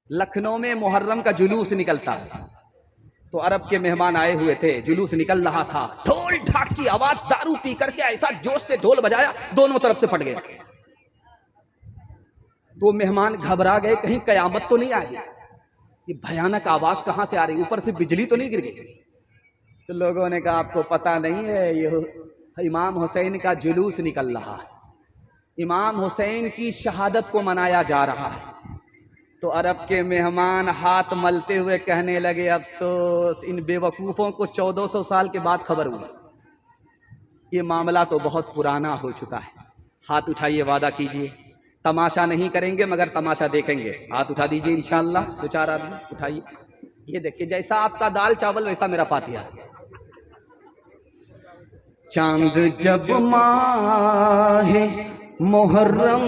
लखनऊ में मुहर्रम का जुलूस निकलता है, तो अरब के मेहमान आए हुए थे, जुलूस निकल रहा था, ढोल ढाक की आवाज, दारू पी करके ऐसा जोश से ढोल बजाया, दोनों तरफ से फट गए। तो मेहमान घबरा गए, कहीं कयामत तो नहीं आ गई, ये भयानक आवाज कहां से आ रही, ऊपर से बिजली तो नहीं गिर गई। तो लोगों ने कहा आपको पता नहीं है, ये इमाम हुसैन का जुलूस निकल रहा है, इमाम हुसैन की शहादत को मनाया जा रहा है। तो अरब के मेहमान हाथ मलते हुए कहने लगे, अफसोस इन बेवकूफ़ों को 1400 साल के बाद खबर हुई, ये मामला तो बहुत पुराना हो चुका है। हाथ उठाइए, वादा कीजिए, तमाशा नहीं करेंगे मगर तमाशा देखेंगे। हाथ उठा दीजिए इंशाअल्लाह, 2-4 आदमी उठाइए। ये देखिए, जैसा आपका दाल चावल वैसा मेरा फातिहा। चांद जब माहे मुहर्रम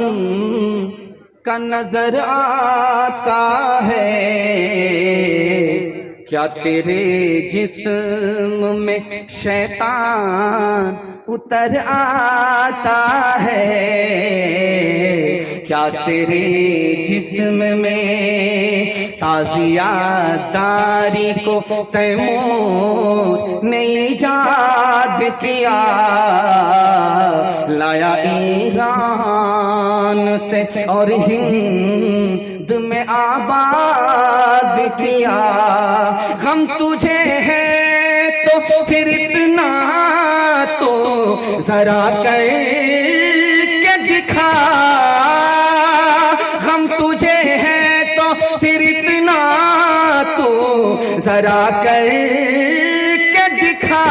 का नजर आता है, क्या तेरे जिस्म में शैतान उतर आता है, क्या तेरे जिस्म में ताज़ियादारी को तैमूर ने ईजाद किया, लाया ईरान से और हिंद में आबाद किया। गम तुझे है तो फिर इतना तो जरा करके दिखा, गम तुझे है तो फिर इतना तो जरा करके दिखा।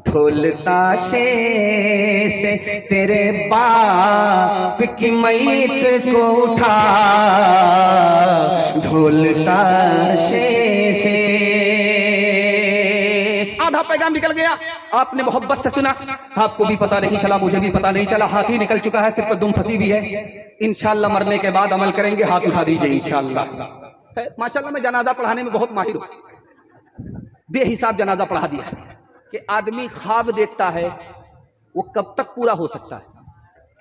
ढोल ताशे से तेरे बाप की मैयत को उठा, ढोल ताशे से। आधा पैगाम निकल गया, आपने मोहब्बत से सुना, आपको भी पता नहीं चला, मुझे भी पता नहीं चला, हाथ ही निकल चुका है, सिर पर दुम फंसी भी है। इंशाअल्लाह मरने के बाद अमल करेंगे, हाथ उठा दीजिए इंशाअल्लाह। माशाअल्लाह मैं जनाजा पढ़ाने में बहुत माहिर हूं, बेहिसाब जनाजा पढ़ा दिया है। कि आदमी ख्वाब देखता है, वो कब तक पूरा हो सकता है,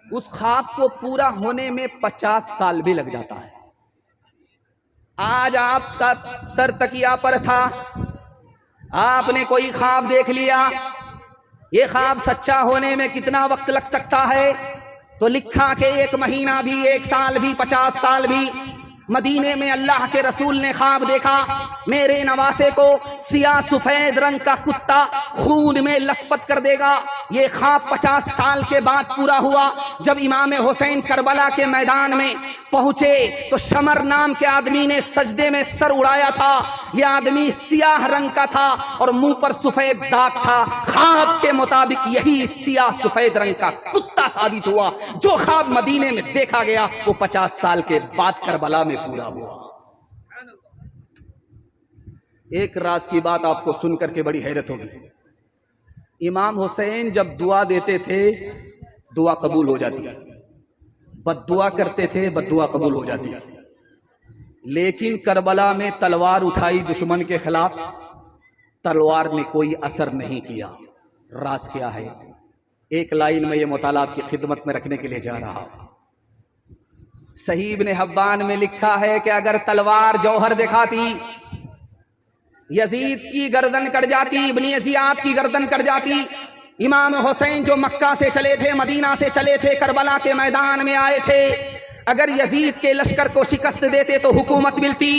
उस ख्वाब को पूरा होने में 50 साल भी लग जाता है। आज आपका सर तकिया पर था, आपने कोई ख्वाब देख लिया, ये ख्वाब सच्चा होने में कितना वक्त लग सकता है, तो लिखा कि 1 महीना भी, 1 साल भी, 50 साल भी। मदीने में अल्लाह के रसूल ने ख्वाब देखा, मेरे नवासे को सियाह सफेद रंग का कुत्ता खून में लथपथ कर देगा। ये ख्वाब 50 साल के बाद पूरा हुआ। जब इमाम हुसैन करबला के मैदान में पहुंचे तो शमर नाम के आदमी ने सजदे में सर उड़ाया था। ये आदमी सियाह रंग का था और मुंह पर सफेद दाग था। ख्वाब के मुताबिक यही सियाह सफेद रंग का कुत्ता साबित हुआ। जो ख्वाब मदीने में देखा गया वो 50 साल के बाद करबला में पूरा हुआ। एक राज की बात आपको सुनकर के बड़ी हैरत होगी। इमाम हुसैन जब दुआ देते थे, दुआ कबूल हो जाती, बद्दुआ करते थे, बद्दुआ कबूल हो जाती। लेकिन करबला में तलवार उठाई दुश्मन के खिलाफ, तलवार ने कोई असर नहीं किया। राज क्या है? एक लाइन में ये मुताला आपकी खिदमत में रखने के लिए जा रहा हूं। सही इब्ने हब्बान में लिखा है कि अगर तलवार जौहर दिखाती, यजीद की गर्दन कट जाती, इब्ने ज़ियाद की गर्दन कट जाती। इमाम हुसैन जो मक्का से चले थे, मदीना से चले थे, करबला के मैदान में आए थे, अगर यजीद के लश्कर को शिकस्त देते तो हुकूमत मिलती।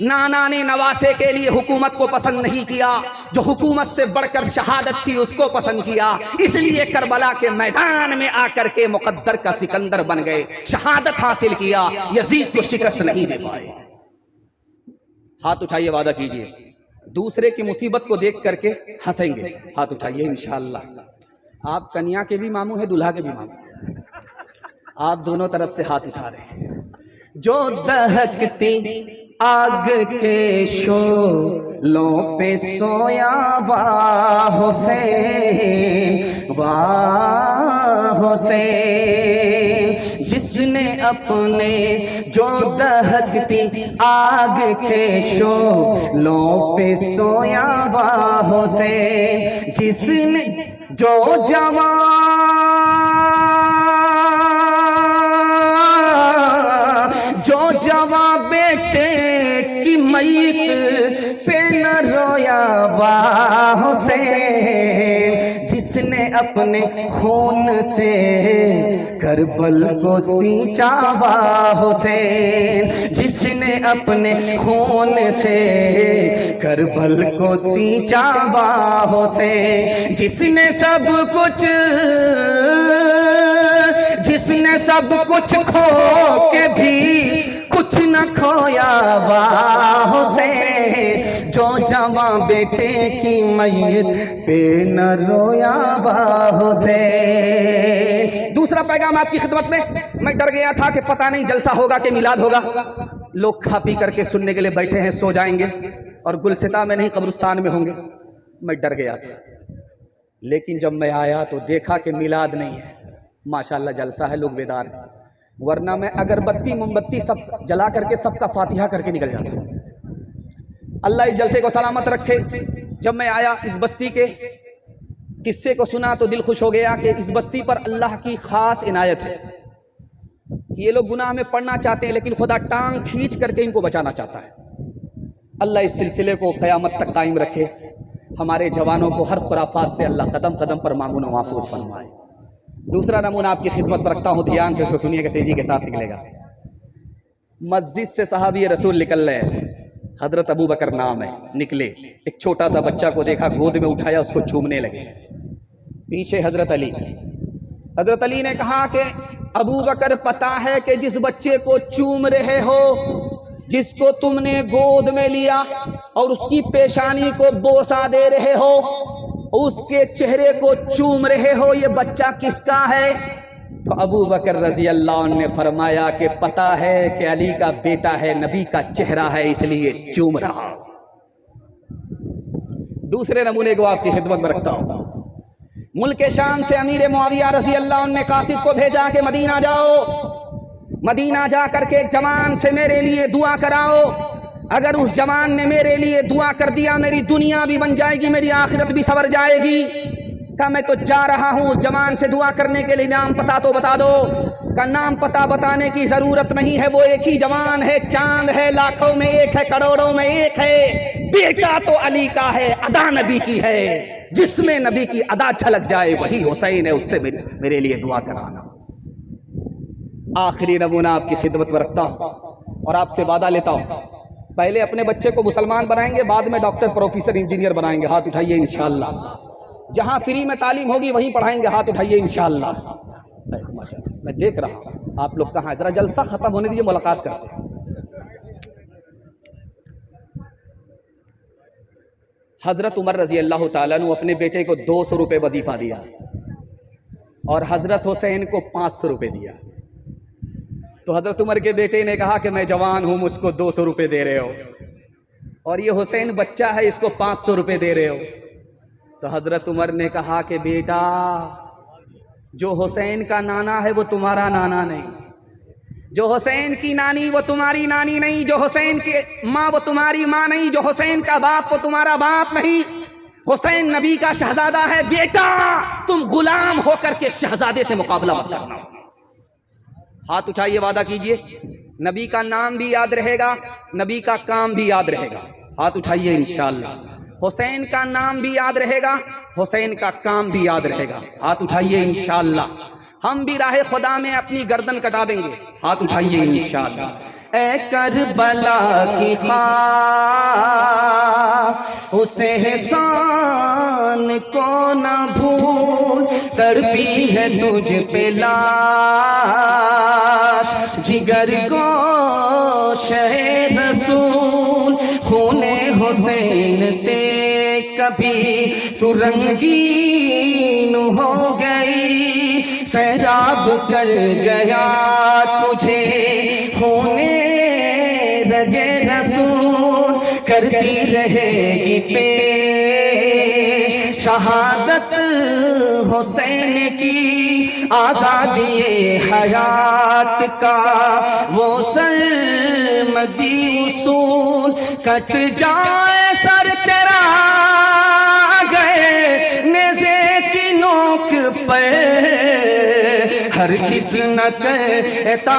नाना ने नवासे के लिए हुकूमत को पसंद नहीं किया, जो हुकूमत से बढ़कर शहादत थी उसको पसंद किया। इसलिए करबला के मैदान में आकर के मुकद्दर का सिकंदर बन गए, शहादत हासिल किया, यजीद को शिकस्त नहीं दे पाए। हाथ उठाइए, वादा कीजिए, दूसरे की मुसीबत को देख करके हंसेंगे। हाथ उठाइए इंशाअल्लाह। आप कन्या के भी मामू है, दूल्हा के भी मामू, आप दोनों तरफ से हाथ उठा रहे हैं। जो दहकती आग के शोलों पे सोया, वाह हुसैन, वाह हुसैन, जिसने अपने जो दहकती आग के शोलों पे सोया, वाह हुसैन, जिसने जो जवान बेटे की मैयत पे न रोया वाह हुसैन, जिसने अपने खून से करबल को सींचा वाह हुसैन, जिसने अपने खून से करबल को सींचा वाह हुसैन, जिसने सब कुछ खो के भी कुछ न खोया वाह हुसैन, जो जवां बेटे की मैयत पे न रोया वाह हुसैन। दूसरा पैगाम आपकी खिदमत में, मैं डर गया था कि पता नहीं जलसा होगा कि मिलाद होगा, लोग खा पी करके सुनने के लिए बैठे हैं, सो जाएंगे और गुलसिता में नहीं कब्रिस्तान में होंगे। मैं डर गया था, लेकिन जब मैं आया तो देखा कि मिलाद नहीं है, माशाल्लाह जलसा है, लोग बेदार हैं, वरना मैं अगरबत्ती मोमबत्ती सब जला करके सबका फातिहा करके निकल जाता। अल्लाह इस जलसे को सलामत रखे। जब मैं आया इस बस्ती के किस्से को सुना तो दिल खुश हो गया कि इस बस्ती पर अल्लाह की खास इनायत है। ये लोग गुनाह में पड़ना चाहते हैं, लेकिन खुदा टांग खींच करके इनको बचाना चाहता है। अल्लाह इस सिलसिले को क़यामत तक कायम रखे। हमारे जवानों को हर खुराफात से अल्लाह कदम कदम पर मामून व महफूज फरमाए। दूसरा नमूना आपकी खिदमत पर रखता हूँ, ध्यान से इसको सुनिएगा, तेजी के साथ निकलेगा। मस्जिद से सहाबी रसूल निकल रहे, हजरत अबू बकर नाम है, निकले, एक छोटा सा बच्चा को देखा, गोद में उठाया, उसको चूमने लगे। पीछे हजरत अली ने कहा कि अबू बकर, पता है कि जिस बच्चे को चूम रहे हो, जिसको तुमने गोद में लिया और उसकी पेशानी को बोसा दे रहे हो, उसके चेहरे को चूम रहे हो, ये बच्चा किसका है? तो अबू बकर रजी अल्लाह ने फरमाया कि पता है कि अली का बेटा है, नबी का चेहरा है, इसलिए चूम रहा। दूसरे नमूने को आपकी खिदमत में रखता हूं। मुल्क शाम से अमीर मुआविया रजी अल्लाह ने कासिद को भेजा कि मदीना जाओ, मदीना जा करके एक जवान से मेरे लिए दुआ कराओ, अगर उस जवान ने मेरे लिए दुआ कर दिया, मेरी दुनिया भी बन जाएगी, मेरी आखिरत भी संवर जाएगी। का मैं तो जा रहा हूँ, उस जवान से दुआ करने के लिए नाम पता तो बता दो। का नाम पता बताने की जरूरत नहीं है, वो एक ही जवान है, चांद है, लाखों में एक है, करोड़ों में एक है। बेटा तो अली का है, अदा नबी की है, जिसमें नबी की अदा छलक जाए वही हुसैन है, उससे मेरे लिए दुआ कराना। आखिरी नमूना आपकी खिदमत में रखता हूँ और आपसे वादा लेता हूँ, पहले अपने बच्चे को मुसलमान बनाएंगे, बाद में डॉक्टर, प्रोफेसर, इंजीनियर बनाएंगे। हाथ उठाइए इंशाअल्लाह। जहां फ्री में तालीम होगी वहीं पढ़ाएंगे। हाथ उठाइए इंशाअल्लाह। माशाअल्लाह, मैं देख रहा हूं आप लोग कहाँ हैं, जरा जलसा खत्म होने दीजिए, मुलाकात करते हैं। हजरत उमर रजी अल्लाह ताला ने अपने बेटे को 200 रुपये वजीफा दिया और हजरत हुसैन को 500 रुपये दिया। तो हजरत उमर के बेटे ने कहा कि मैं जवान हूं, मुझको 200 रुपये दे रहे हो, और ये हुसैन बच्चा है, इसको 500 रुपये दे रहे हो। तो हजरत उमर ने कहा कि बेटा, जो हुसैन का नाना है वो तुम्हारा नाना नहीं, जो हुसैन की नानी वो तुम्हारी नानी नहीं, जो हुसैन की माँ वो तुम्हारी माँ नहीं, जो हुसैन का बाप वो तुम्हारा बाप नहीं। हुसैन नबी का शहजादा है। बेटा, तुम गुलाम होकर के शहजादे से मुकाबला मत करना। हाथ उठाइए, वादा कीजिए, नबी का नाम भी याद रहेगा, नबी का काम भी याद रहेगा। हाथ उठाइए इंशाअल्लाह। हुसैन का नाम भी याद रहेगा, हुसैन का काम भी याद रहेगा। हाथ उठाइए इंशाअल्लाह। हम भी राह खुदा में अपनी गर्दन कटा देंगे। हाथ उठाइए इंशाअल्लाह। ए करबला की खाक उसे एहसान को न भूल, तड़पी है तुझ पे लाश, जिगर को शहे रसूल, खूने हुसैन से कभी तू रंगीन हो गई, सैराब कर गया तुझे खूने रगे रसूल, करती रहेगी पेश शहादत हुसैन की, आजादी हयात का वो सरमदी उसूल, कट जाए सर तेरा गए नेज़े की नोक पर, हर किस न कहते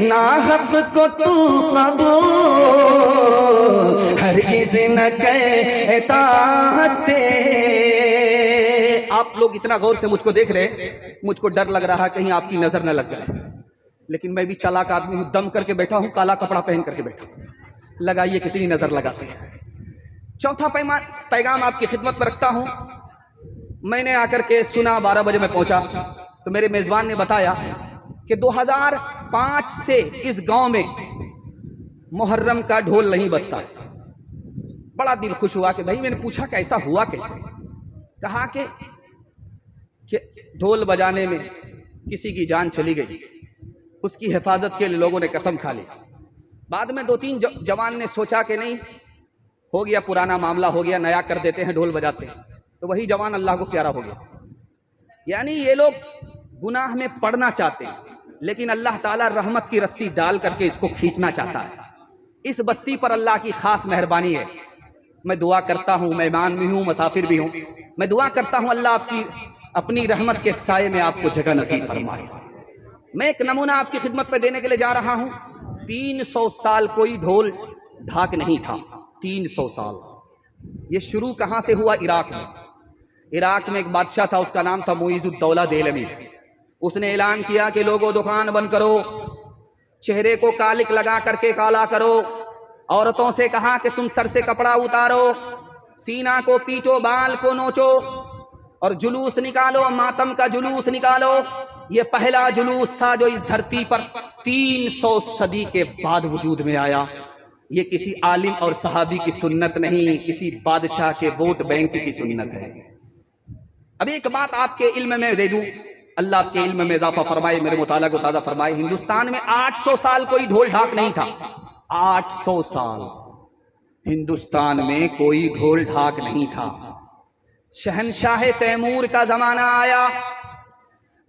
नाहक को तू कबूल, हर किस न कहता। आप लोग इतना गौर से मुझको देख रहे, मुझको डर लग रहा है कहीं आपकी नजर न लग जाए, लेकिन मैं भी चालाक आदमी हूं, दम करके बैठा हूं, काला कपड़ा पहन करके बैठा हूं। लगाइए कितनी नजर लगाते हैं। चौथा पैगाम आपकी खिदमत में रखता हूं। मैंने आकर के सुना, 12 बजे मैं पहुंचा तो मेरे मेजबान ने बताया कि 2005 से इस गांव में मुहर्रम का ढोल नहीं बजता। बड़ा दिल खुश हुआ कि भाई, मैंने पूछा कैसा हुआ कैसे, कहा कि ढोल बजाने में किसी की जान चली गई, उसकी हिफाजत के लिए लोगों ने कसम खा ली। बाद में 2-3 जवान ने सोचा कि नहीं, हो गया पुराना मामला, हो गया, नया कर देते हैं, ढोल बजाते हैं, तो वही जवान अल्लाह को प्यारा हो गया। यानी ये लोग गुनाह में पड़ना चाहते हैं, लेकिन अल्लाह ताला रहमत की रस्सी डाल करके इसको खींचना चाहता है। इस बस्ती पर अल्लाह की खास मेहरबानी है। मैं दुआ करता हूँ, मेहमान भी हूँ, मुसाफिर भी हूँ, मैं दुआ करता हूँ अल्लाह आपकी अपनी रहमत के साए में आपको जगह नसीब फरमाए। मैं एक नमूना आपकी खिदमत पे देने के लिए जा रहा हूँ। 300 साल कोई ढोल ढाक नहीं था, 300 साल। ये शुरू कहाँ से हुआ? इराक में। इराक में एक बादशाह था, उसका नाम था मुइज़ुद्दौला देलमी। उसने ऐलान किया कि लोगों दुकान बंद करो, चेहरे को कालिक लगा करके काला करो, औरतों से कहा कि तुम सर से कपड़ा उतारो, सीना को पीटो, बाल को नोचो और जुलूस निकालो, मातम का जुलूस निकालो। ये पहला जुलूस था जो इस धरती पर 300 सदी के बाद वजूद में आया। ये किसी आलिम और सहाबी की सुन्नत नहीं, किसी बादशाह के वोट बैंक की सुन्नत है। अब एक बात आपके इल्म में दे दूं, अल्लाह आपके इल्म में इजाफा फरमाए, मेरे मुताला को ताज़ा फरमाए। हिंदुस्तान में 800 साल कोई ढोल ढाक नहीं था। 800 साल हिंदुस्तान में कोई ढोल ढाक नहीं था। शहनशाह तैमूर का जमाना आया,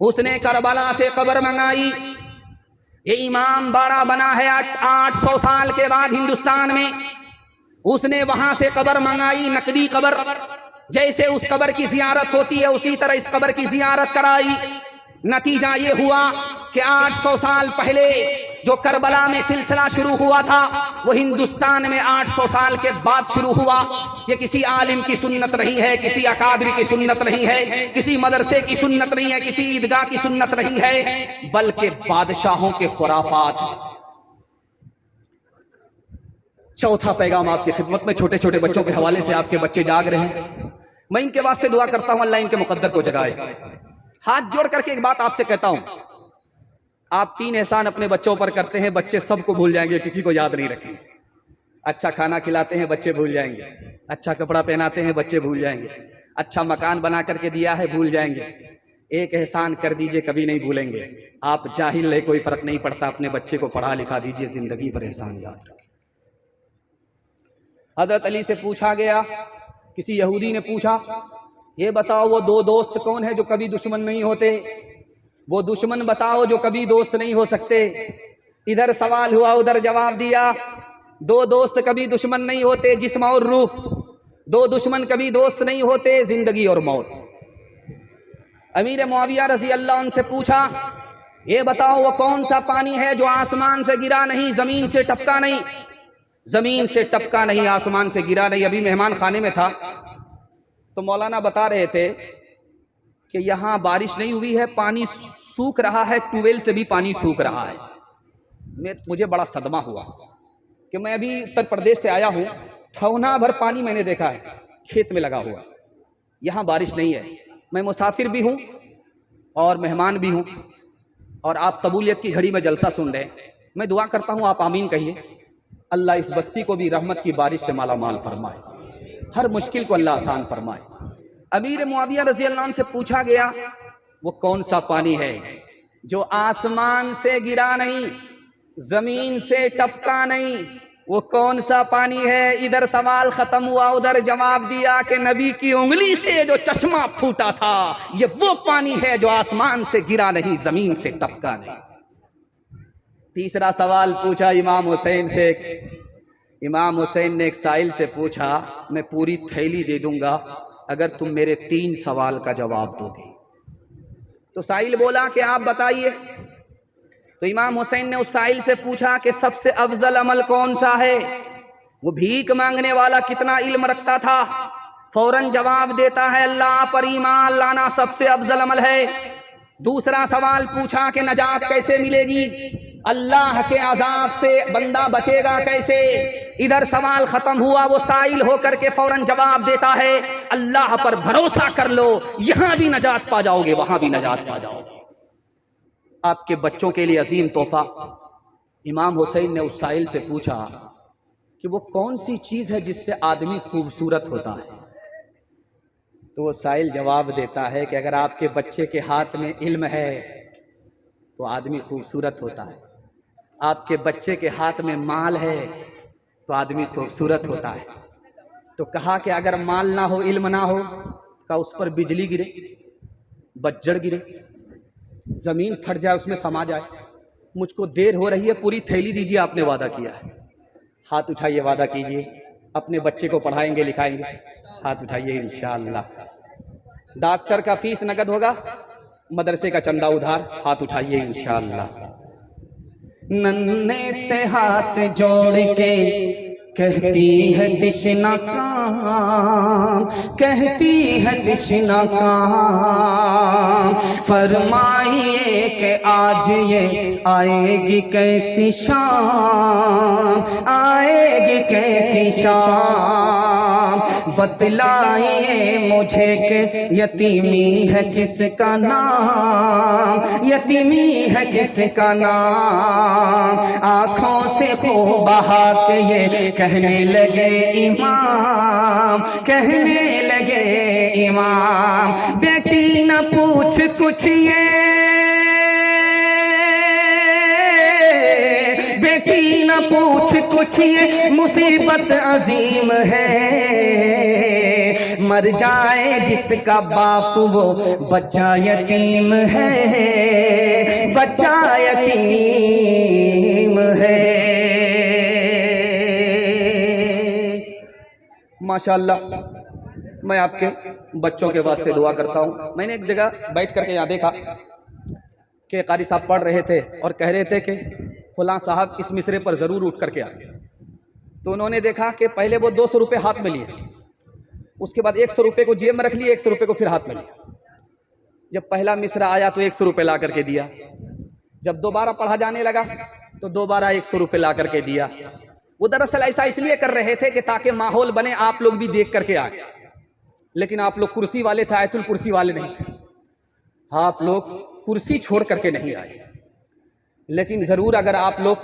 उसने करबला से कब्र मंगाई। ये इमाम बाड़ा बना है 800 साल के बाद हिंदुस्तान में। उसने वहां से कब्र मंगाई, नकली कब्र। जैसे उस कब्र की जियारत होती है उसी तरह इस कब्र की जियारत कराई। नतीजा ये हुआ कि 800 साल पहले जो करबला में सिलसिला शुरू हुआ था वो हिंदुस्तान में 800 साल के बाद शुरू हुआ। ये किसी आलिम की सुन्नत नहीं है, किसी अकाबिर की सुन्नत नहीं है, किसी मदरसे की सुन्नत नहीं है, किसी ईदगाह की सुन्नत नहीं है, बल्कि बादशाहों के खुराफात। चौथा पैगाम आपकी खिदमत में, छोटे छोटे बच्चों के हवाले से, आपके बच्चे जाग रहे हैं, मैं इनके वास्ते दुआ करता हूं अल्लाह इनके मुकद्दर को जगाए। हाथ जोड़ करके एक बात आपसे कहता हूं, आप 3 एहसान अपने बच्चों पर करते हैं, बच्चे सबको भूल जाएंगे, किसी को याद नहीं रखेंगे। अच्छा खाना खिलाते हैं, बच्चे भूल जाएंगे। अच्छा कपड़ा पहनाते हैं, बच्चे भूल जाएंगे। अच्छा मकान बना करके दिया है, भूल जाएंगे। एक एहसान कर दीजिए, कभी नहीं भूलेंगे। आप जाहिल है, कोई फर्क नहीं पड़ता, अपने बच्चे को पढ़ा लिखा दीजिए, जिंदगी पर एहसान याद रखें। हजरत अली से पूछा गया, किसी यहूदी ने पूछा, ये बताओ वो 2 दोस्त कौन है जो कभी दुश्मन नहीं होते? वो दुश्मन बताओ जो कभी दोस्त नहीं हो सकते। इधर सवाल हुआ, उधर जवाब दिया। 2 दोस्त कभी दुश्मन नहीं होते, जिस्म और रूह। 2 दुश्मन कभी दोस्त नहीं होते, जिंदगी और मौत। अमीर मुआविया रज़ी अल्लाह अन्हु से पूछा, ये बताओ वो कौन सा पानी है जो आसमान से गिरा नहीं, जमीन से टपका नहीं? जमीन से टपका नहीं, आसमान से गिरा नहीं। अभी मेहमान खाने में था तो मौलाना बता रहे थे कि यहाँ बारिश नहीं हुई है, पानी सूख रहा है, ट्यूबवेल से भी पानी सूख रहा है। मुझे बड़ा सदमा हुआ कि मैं अभी उत्तर प्रदेश से आया हूँ, ठौना भर पानी मैंने देखा है खेत में लगा हुआ, यहाँ बारिश नहीं है। मैं मुसाफिर भी हूँ और मेहमान भी हूँ, और आप कबूलियत की घड़ी में जलसा सुन रहे हैं। मैं दुआ करता हूँ आप आमीन कहिए। अल्लाह इस बस्ती को भी रहमत की बारिश से माला माल फरमाए, हर मुश्किल को अल्लाह आसान फरमाए। अमीर मुआविया रज़ी अल्लाह अन्हु से पूछा गया, वो कौन सा पानी है जो आसमान से गिरा नहीं, जमीन से टपका नहीं? वो कौन सा पानी है? इधर सवाल खत्म हुआ, उधर जवाब दिया कि नबी की उंगली से जो चश्मा फूटा था, ये वो पानी है जो आसमान से गिरा नहीं, जमीन से टपका नहीं। तीसरा सवाल पूछा इमाम हुसैन से। इमाम हुसैन ने एक साइल से पूछा, मैं पूरी थैली दे दूंगा अगर तुम मेरे 3 सवाल का जवाब दोगे। तो साहिल बोला कि आप बताइए। तो इमाम हुसैन ने उस साहिल से पूछा कि सबसे अफजल अमल कौन सा है। वो भीख मांगने वाला कितना इल्म रखता था, फौरन जवाब देता है अल्लाह पर ईमान लाना सबसे अफजल अमल है। दूसरा सवाल पूछा कि नजात कैसे मिलेगी, अल्लाह के अजाब से बंदा बचेगा कैसे। इधर सवाल खत्म हुआ, वो साइल होकर के फौरन जवाब देता है अल्लाह पर भरोसा कर लो, यहां भी नजात पा जाओगे वहां भी नजात पा जाओगे। आपके बच्चों के लिए अजीम तोहफा। इमाम हुसैन ने उस साइल से पूछा कि वो कौन सी चीज है जिससे आदमी खूबसूरत होता है। तो वो साइल जवाब देता है कि अगर आपके बच्चे के हाथ में इल्म है तो आदमी खूबसूरत होता है, आपके बच्चे के हाथ में माल है तो आदमी खूबसूरत होता है। तो कहा कि अगर माल ना हो, इल्म ना हो, का उस पर बिजली गिरे, बज्जड़ गिरे, जमीन फट जाए, उसमें समा जाए, मुझको देर हो रही है, पूरी थैली दीजिए, आपने वादा किया है, हाथ उठाइए, वादा कीजिए अपने बच्चे को पढ़ाएंगे लिखाएंगे, हाथ उठाइए इंशाअल्लाह। डॉक्टर का फीस नगद होगा, मदरसे का चंदा उधार, हाथ उठाइए इंशाअल्लाह। नन्हे से हाथ जोड़ के कहती है दिशना काम, कहती है दिशना काम, फरमाइए कि आज ये आएगी कैसी शाम, आएगी कैसी शाम, बतलाइए मुझे कि यतीमी है किसका नाम, यतीमी है किसका नाम। आँखों से खूब बहा के ये कहने लगे इमाम, कहने लगे इमाम, बेटी न पूछ कुछ ये, बेटी न पूछ कुछ ये मुसीबत अजीम है, मर जाए जिसका बाप वो बच्चा यतीम है, बच्चा यतीम है। माशाअल्लाह, मैं आपके बच्चों के वास्ते दुआ करता हूँ। मैंने एक जगह बैठ करके यहाँ देखा कि कारी साहब पढ़ रहे थे और कह रहे थे कि फलां साहब इस मिसरे पर ज़रूर उठ करके आए। तो उन्होंने देखा कि पहले वो 200 रुपये हाथ में लिए, उसके बाद 100 रुपये को जेब में रख लिए, 100 रुपये को फिर हाथ में लिया। जब पहला मिसरा आया तो 100 रुपये ला करके दिया, जब दोबारा पढ़ा जाने लगा तो दोबारा 100 रुपये ला करके दिया। वो दरअसल ऐसा इसलिए कर रहे थे कि ताकि माहौल बने, आप लोग भी देख करके आए। लेकिन आप लोग कुर्सी वाले थे, आयतुल कुर्सी वाले नहीं थे, आप लोग कुर्सी छोड़ करके नहीं आए। लेकिन ज़रूर अगर आप लोग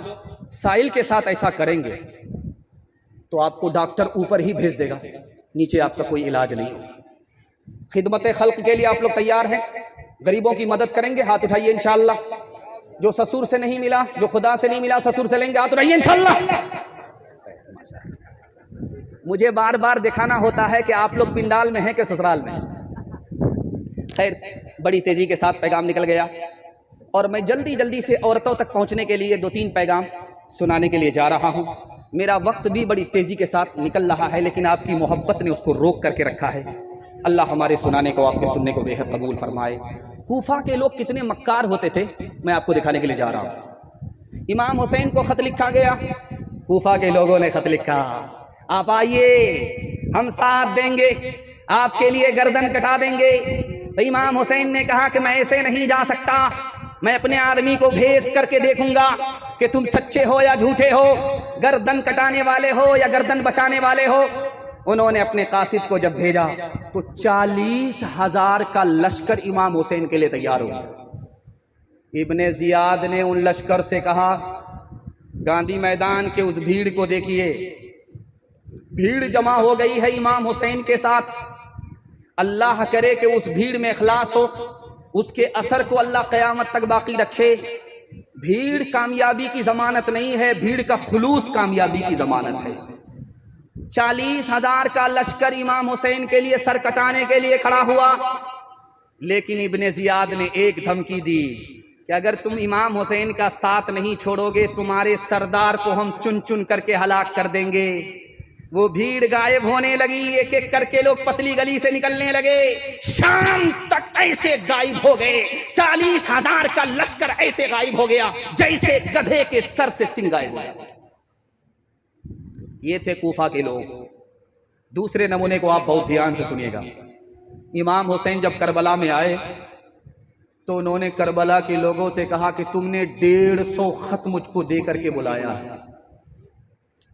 साइल के साथ ऐसा करेंगे तो आपको डॉक्टर ऊपर ही भेज देगा, नीचे आपका कोई इलाज नहीं होगा। खिदमत खल्क के लिए आप लोग तैयार हैं? गरीबों की मदद करेंगे? हाथ उठाइए इंशाअल्लाह। जो ससुर से नहीं मिला, जो खुदा से नहीं मिला, ससुर से लेंगे, हाथ उठाइए इंशाअल्लाह। मुझे बार बार दिखाना होता है कि आप लोग पिंडाल में हैं कि ससुराल में। खैर, बड़ी तेज़ी के साथ पैगाम निकल गया और मैं जल्दी जल्दी से औरतों तक पहुंचने के लिए 2-3 पैगाम सुनाने के लिए जा रहा हूं। मेरा वक्त भी बड़ी तेज़ी के साथ निकल रहा है, लेकिन आपकी मोहब्बत ने उसको रोक करके रखा है। अल्लाह हमारे सुनाने को, आपके सुनने को बेहद कबूल फरमाए। कूफा के लोग कितने मक्कार होते थे, मैं आपको दिखाने के लिए जा रहा हूँ। इमाम हुसैन को ख़त लिखा गया, कूफा के लोगों ने ख़त लिखा, आप आइए, हम साथ देंगे, आपके लिए गर्दन कटा देंगे। तो इमाम हुसैन ने कहा कि मैं ऐसे नहीं जा सकता, मैं अपने आदमी को भेज करके देखूंगा कि तुम सच्चे हो या झूठे हो, गर्दन कटाने वाले हो या गर्दन बचाने वाले हो। उन्होंने अपने कासिद को जब भेजा तो 40,000 का लश्कर इमाम हुसैन के लिए तैयार हो गया। इब्ने जियाद ने उन लश्कर से कहा, गांधी मैदान के उस भीड़ को देखिए, भीड़ जमा हो गई है इमाम हुसैन के साथ। अल्लाह करे कि उस भीड़ में इखलास हो, उसके असर को अल्लाह क़यामत तक बाकी रखे। भीड़ कामयाबी की ज़मानत नहीं है, भीड़ का खुलूस कामयाबी की ज़मानत है। 40,000 का लश्कर इमाम हुसैन के लिए सर कटाने के लिए खड़ा हुआ, लेकिन इब्ने जियाद ने एक धमकी दी कि अगर तुम इमाम हुसैन का साथ नहीं छोड़ोगे, तुम्हारे सरदार को हम चुन चुन करके हलाक कर देंगे। वो भीड़ गायब होने लगी, एक एक करके लोग पतली गली से निकलने लगे। शाम तक ऐसे गायब हो गए, 40,000 का लश्कर ऐसे गायब हो गया जैसे गधे के सर से सिंह गायब हो गया। ये थे कूफा के लोग। दूसरे नमूने को आप बहुत ध्यान से सुनिएगा। इमाम हुसैन जब करबला में आए तो उन्होंने करबला के लोगों से कहा कि तुमने 150 खत मुझको दे करके बुलाया है,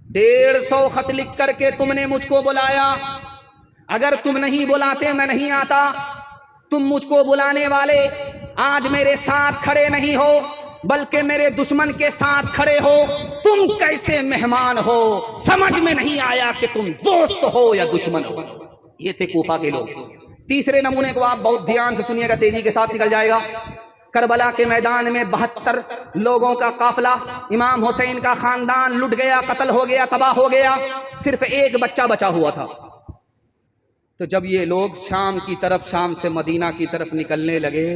150 खत लिख करके तुमने मुझको बुलाया। अगर तुम नहीं बुलाते मैं नहीं आता। तुम मुझको बुलाने वाले आज मेरे साथ खड़े नहीं हो बल्कि मेरे दुश्मन के साथ खड़े हो। तुम कैसे मेहमान हो, समझ में नहीं आया कि तुम दोस्त हो या दुश्मन हो। ये थे कूफा के लोग। तीसरे नमूने को आप बहुत ध्यान से सुनिएगा, तेजी के साथ निकल जाएगा। करबला के मैदान में 72 लोगों का काफिला, इमाम हुसैन का खानदान लुट गया, कत्ल हो गया, तबाह हो गया। सिर्फ एक बच्चा बचा हुआ था। तो जब ये लोग शाम की तरफ, शाम से मदीना की तरफ निकलने लगे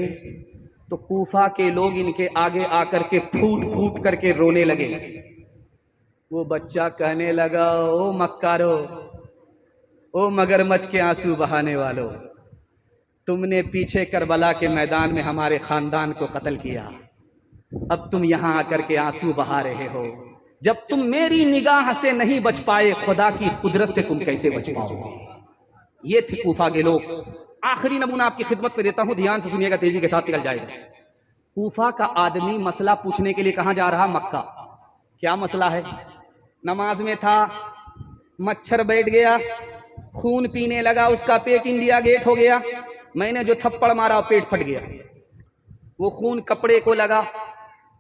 तो कूफा के लोग इनके आगे आकर के फूट फूट करके रोने लगे। वो बच्चा कहने लगा, ओ मक्कारो, ओ मगरमच्छ के आंसू बहाने वालों, तुमने पीछे करबला के मैदान में हमारे खानदान को कत्ल किया, अब तुम यहां आकर के आंसू बहा रहे हो। जब तुम मेरी निगाह से नहीं बच पाए, खुदा की कुदरत से तुम कैसे बच पाओगे। ये थे कूफा के लोग। आखिरी नमूना आपकी खिदमत में देता हूं, ध्यान से सुनिएगा, तेजी के साथ निकल जाएगा। कूफा का आदमी मसला पूछने के लिए कहां जा रहा? मक्का। क्या मसला है? नमाज में था, मच्छर बैठ गया, खून पीने लगा, उसका पेट इंडिया गेट हो गया। मैंने जो थप्पड़ मारा पेट फट गया। वो खून कपड़े को लगा,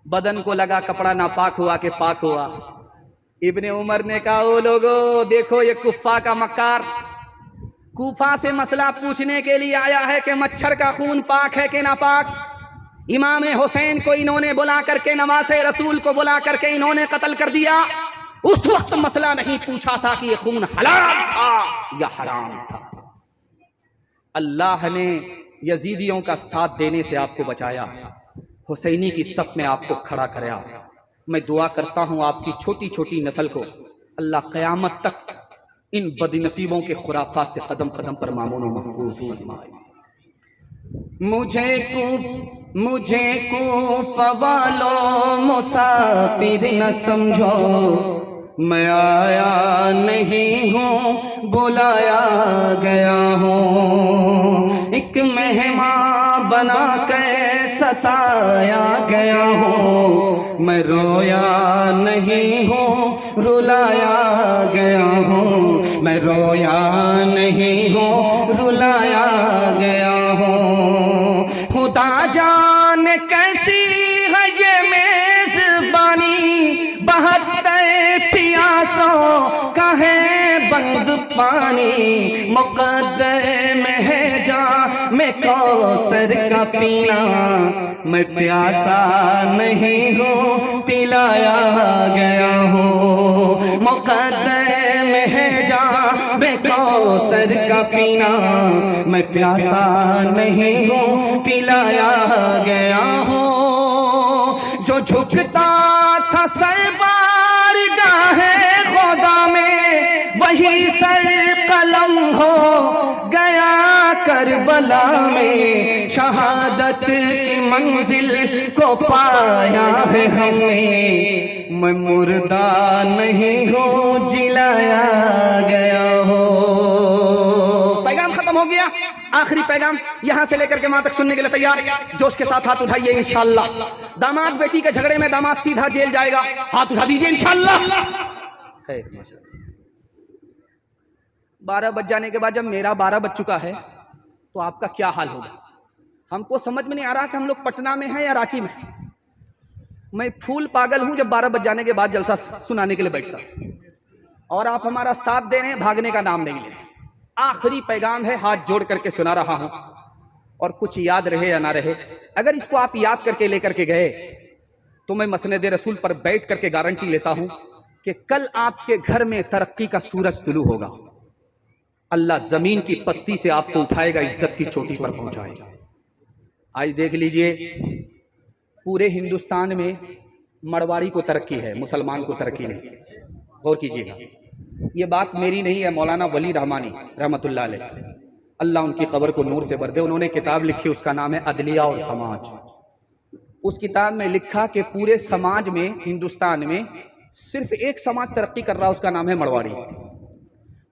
बदन को लगा, कपड़ा नापाक हुआ कि पाक हुआ। इब्ने उमर ने कहा, ओ लोगो देखो ये कुफा का मक्कार कूफा से मसला पूछने के लिए आया है कि मच्छर का खून पाक है कि नापाक। इमाम हुसैन को इन्होंने बुला करके, नवासे रसूल को बुला करके इन्होंने कत्ल कर दिया। उस वक्त मसला नहीं पूछा था कि ये खून हलाल था या हराम था। अल्लाह ने यजीदियों का साथ देने से आपको बचाया, हुसैनी की सफ में आपको खड़ा कराया। मैं दुआ करता हूं आपकी छोटी छोटी नस्ल को अल्लाह क़यामत तक इन बदनसीबों के खुराफात से कदम कदम पर मामून और महफूज फरमाए। मुझे कूफा वालों मुसाफिर न समझो, मैं आया नहीं हूँ बुलाया गया हूँ। एक मेहमान बना कर सताया गया हूँ, मैं रोया नहीं हूँ रुलाया गया हूँ, मैं रोया नहीं हूँ रुलाया गया हूँ। खुदा जाने कैसी है ये मेजबानी, 72 प्यासों का है बंद पानी। मुकद्दर में है जा मैं कौसर का पीना, मैं प्यासा नहीं हूँ पिलाया गया हूँ। मुकद्दर में है जा मैं कौसर का पीना, मैं प्यासा नहीं हूँ पिलाया गया हूँ। जो झुकता था सर बारगाहे खुदा में, वही सर कलम हो गया करबला में। शहादत की मंजिल को पाया है हमने, मैं मुर्दा नहीं हूँ जिलाया गया हो। पैगाम खत्म हो गया। आखिरी पैगाम यहां से लेकर के वहां तक सुनने के लिए तैयार? जोश के साथ हाथ उठाइए इंशाअल्लाह। दामाद बेटी के झगड़े में दामाद सीधा जेल जाएगा, हाथ उठा दीजिए इंशाअल्लाह। 12 बज जाने के बाद जब मेरा 12 बज चुका है तो आपका क्या हाल होगा? हमको समझ में नहीं आ रहा कि हम लोग पटना में हैं या रांची में। मैं फूल पागल हूं जब 12 बज जाने के बाद जलसा सुनाने के लिए बैठता, और आप हमारा साथ दे रहे हैं, भागने का नाम नहीं ले रहे। आखिरी पैगाम है, हाथ जोड़ करके सुना रहा हूं, और कुछ याद रहे या ना रहे, अगर इसको आप याद करके लेकर के गए तो मैं मसनद रसूल पर बैठ करके गारंटी लेता हूं कि कल आपके घर में तरक्की का सूरज तुलू होगा। अल्लाह जमीन की पस्ती से आपको उठाएगा, इज्जत की चोटी पर पहुंचाएगा। आज देख लीजिए, पूरे हिंदुस्तान में मरवाड़ी को तरक्की है, मुसलमान को तरक्की नहीं। गौर कीजिएगा, ये बात मेरी नहीं है, मौलाना वली रहमानी रहमतुल्लाह अलैह, अल्लाह उनकी कब्र को नूर से भर दे। उन्होंने किताब लिखी, उसका नाम है अदलिया और समाज। उस किताब में लिखा कि पूरे समाज में, हिंदुस्तान में सिर्फ एक समाज तरक्की कर रहा है, उसका नाम है मरवाड़ी।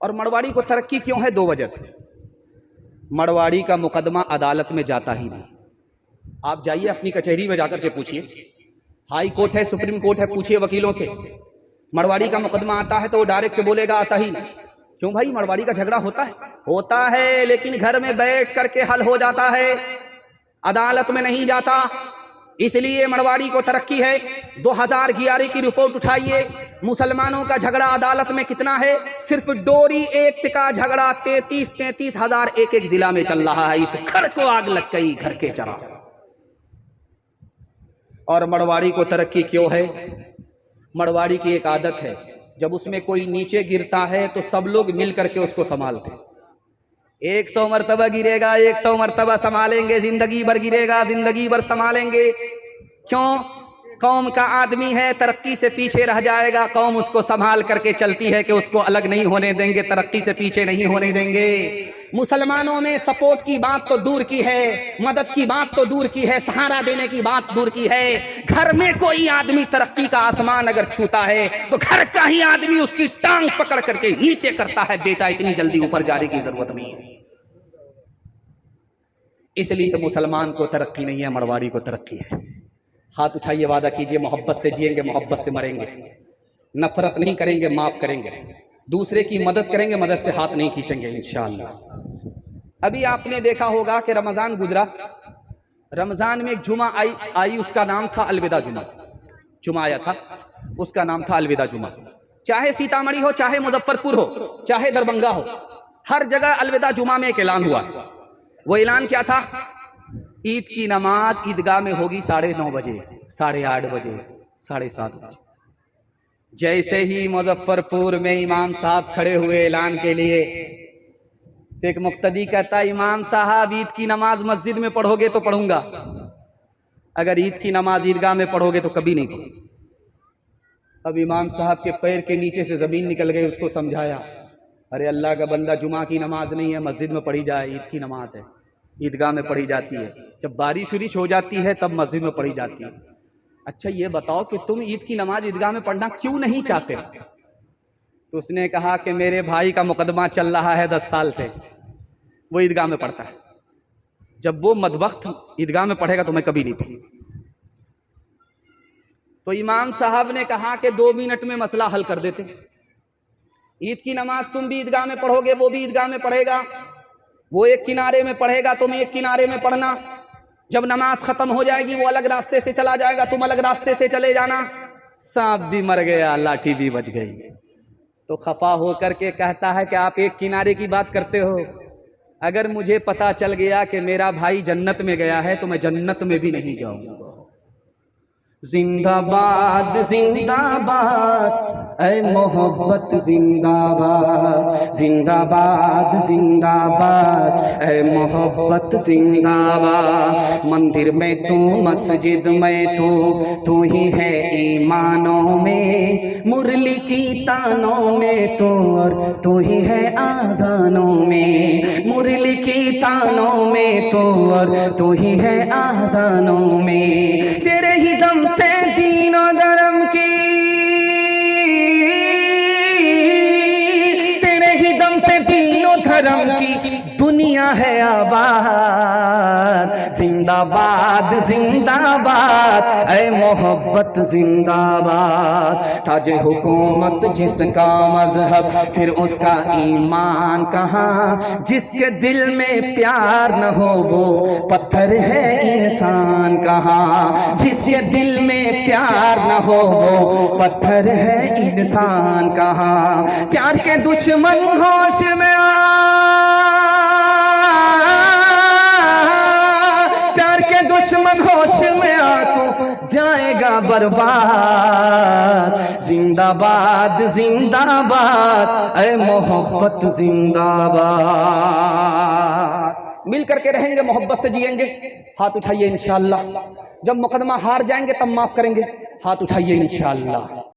और मरवाड़ी को तरक्की क्यों है? 2 वजह से। मरवाड़ी का मुकदमा अदालत में जाता ही नहीं। आप जाइए अपनी कचहरी में जाकर के पूछिए, हाई कोर्ट है, सुप्रीम कोर्ट है, पूछिए वकीलों से, मरवाड़ी का मुकदमा आता है तो वो डायरेक्ट बोलेगा आता ही नहीं। क्यों भाई? मरवाड़ी का झगड़ा होता है, लेकिन घर में बैठ करके हल हो जाता है, अदालत में नहीं जाता। इसलिए मरवाड़ी को तरक्की है। 2011 की रिपोर्ट उठाइए, मुसलमानों का झगड़ा अदालत में कितना है? सिर्फ डोरी एक्ट का झगड़ा 33 हजार एक जिला में चल रहा है। इस घर को आग लग गई, घर के चराग। और मरवाड़ी को तरक्की क्यों है? मरवाड़ी की एक आदत है, जब उसमें कोई नीचे गिरता है तो सब लोग मिल करके उसको संभालते। 100 मरतबा गिरेगा, 100 मरतबा संभालेंगे, जिंदगी भर गिरेगा, जिंदगी भर संभालेंगे। क्यों? कौम का आदमी है, तरक्की से पीछे रह जाएगा, कौम उसको संभाल करके चलती है कि उसको अलग नहीं होने देंगे, तरक्की से पीछे नहीं होने देंगे। मुसलमानों में सपोर्ट की बात तो दूर की है, मदद की बात तो दूर की है, सहारा देने की बात दूर की है। घर में कोई आदमी तरक्की का आसमान अगर छूता है तो घर का ही आदमी उसकी टांग पकड़ करके नीचे करता है, बेटा इतनी जल्दी ऊपर जाने की जरूरत नहीं है। इसलिए तो मुसलमान को तरक्की नहीं है, मरवाड़ी को तरक्की है। हाथ उठाइए, वादा कीजिए, मोहब्बत से जिएंगे, मोहब्बत से मरेंगे, नफरत नहीं करेंगे, माफ करेंगे, दूसरे की मदद करेंगे, मदद से हाथ नहीं खींचेंगे इंशाअल्लाह। अभी आपने देखा होगा कि रमजान गुजरा, रमजान में एक जुमा आई, उसका नाम था अलविदा जुमा। जुमा आया था, उसका नाम था अलविदा जुमा। चाहे सीतामढ़ी हो, चाहे मुजफ्फरपुर हो, चाहे दरभंगा हो, हर जगह अलविदा जुमा में एक ऐलान हुआ। वो ऐलान क्या था? ईद की नमाज ईदगाह में होगी 9:30 बजे, 8:30 बजे, 7:30 बजे। जैसे ही मुजफ्फरपुर में इमाम साहब खड़े हुए ऐलान के लिए, तो एक मुक्तदी कहता, इमाम साहब ईद की नमाज मस्जिद में पढ़ोगे तो पढ़ूंगा, अगर ईद की नमाज ईदगाह में पढ़ोगे तो कभी नहीं पढ़ूंगा। अब इमाम साहब के पैर के नीचे से जमीन निकल गई। उसको समझाया, अरे अल्लाह का बंदा, जुमा की नमाज नहीं है मस्जिद में पढ़ी जाए, ईद की नमाज है, ईदगाह में पढ़ी जाती है। जब बारिश उरिश हो जाती है तब मस्जिद में पढ़ी जाती है। अच्छा ये बताओ कि तुम ईद की नमाज ईदगाह में पढ़ना क्यों नहीं चाहते? तो उसने कहा कि मेरे भाई का मुकदमा चल रहा है 10 साल से, वो ईदगाह में पढ़ता है, जब वो मदवक्त ईदगाह में पढ़ेगा तो मैं कभी नहीं पढ़ूंगा। तो इमाम साहब ने कहा कि 2 मिनट में मसला हल कर देते। ईद की नमाज तुम भी ईदगाह में पढ़ोगे, वो भी ईदगाह में पढ़ेगा, वो एक किनारे में पढ़ेगा, तुम एक किनारे में पढ़ना। जब नमाज खत्म हो जाएगी वो अलग रास्ते से चला जाएगा, तुम अलग रास्ते से चले जाना। सांप भी मर गया, लाठी भी बच गई। तो खफा हो करके कहता है कि आप एक किनारे की बात करते हो, अगर मुझे पता चल गया कि मेरा भाई जन्नत में गया है तो मैं जन्नत में भी नहीं जाऊंगा। जिंदाबाद जिंदाबाद ऐ मोहब्बत जिंदाबाद, जिंदाबाद जिंदाबाद ऐ मोहब्बत जिंदाबाद। मंदिर में तू, मस्जिद में तू ही है ईमानों में, मुरली की तानों में तू, और तू ही है आजानों में। मुरली की तानों में तू, और तू ही है आजानों में। तेरे ही दम से दीनो धर्म की, तेरे ही दम से दीनो धर्म की दुनिया है आबाद। जिंदाबाद जिंदाबाद ऐ मोहब्बत जिंदाबाद। ताजे हुकूमत जिसका मजहब, फिर उसका ईमान कहाँ। जिसके दिल में प्यार न हो वो पत्थर है इंसान कहाँ। जिसके दिल में प्यार न हो वो पत्थर है इंसान कहाँ। प्यार के दुश्मन होश में आ, प्यार के दुश्मन होश में आ, तू जाएगा बर्बाद। जिंदाबाद जिंदाबाद ऐ मोहब्बत जिंदाबाद। मिल करके रहेंगे, मोहब्बत से जिएंगे। हाथ उठाइए इंशाअल्लाह। जब मुकदमा हार जाएंगे तब माफ करेंगे, हाथ उठाइए इंशाअल्लाह।